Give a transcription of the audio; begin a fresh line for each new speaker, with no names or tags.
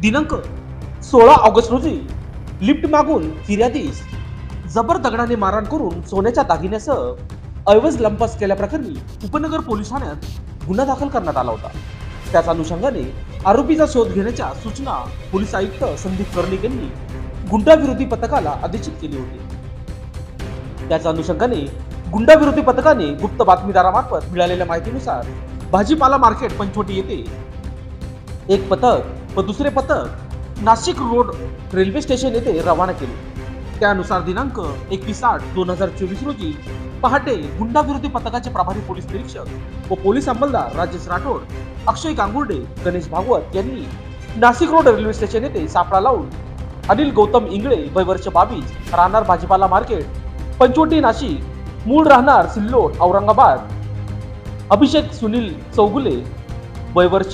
दिनांक 16 ऑगस्ट रोजी लिफ्ट मागून फिर्यादीस जबर दगडाने मारहाण करून सोन्याच्या दागिन्यासह ऐवज लंपास केल्याप्रकरणी उपनगर पोलीस ठाण्यात गुन्हा दाखल करण्यात आला होता. त्याच अनुषंगाने आरोपीचा शोध घेण्याच्या सूचना पोलीस आयुक्त संदीप कर्णिक यांनी गुंडाविरोधी पथकाला आदेशित केली होती. त्याच अनुषंगाने गुंडाविरोधी पथकाने गुप्त बातमीदारामार्फत मिळालेल्या माहितीनुसार भाजीपाला मार्केट पंचवटी येथे एक पथक व दुसरे पथक नाशिक रोड रेल्वे स्टेशन येथे रवाना केले. त्यानुसार दिनांक 21/8/2024 रोजी पहाटे गुंडाविरोधी पथकाचे प्रभारी पोलीस निरीक्षक व पोलीस अंमलदार राजेश राठोड, अक्षय गांगुर्डे, गणेश भागवत यांनी नाशिक रोड रेल्वे स्टेशन येथे सापळा लावून अनिल गौतम इंगळे वय वर्ष 22, राहणार भाजीपाला मार्केट पंचवटी नाशिक, मूळ राहणार सिल्लोड औरंगाबाद, अभिषेक सुनील चौगुले वय वर्ष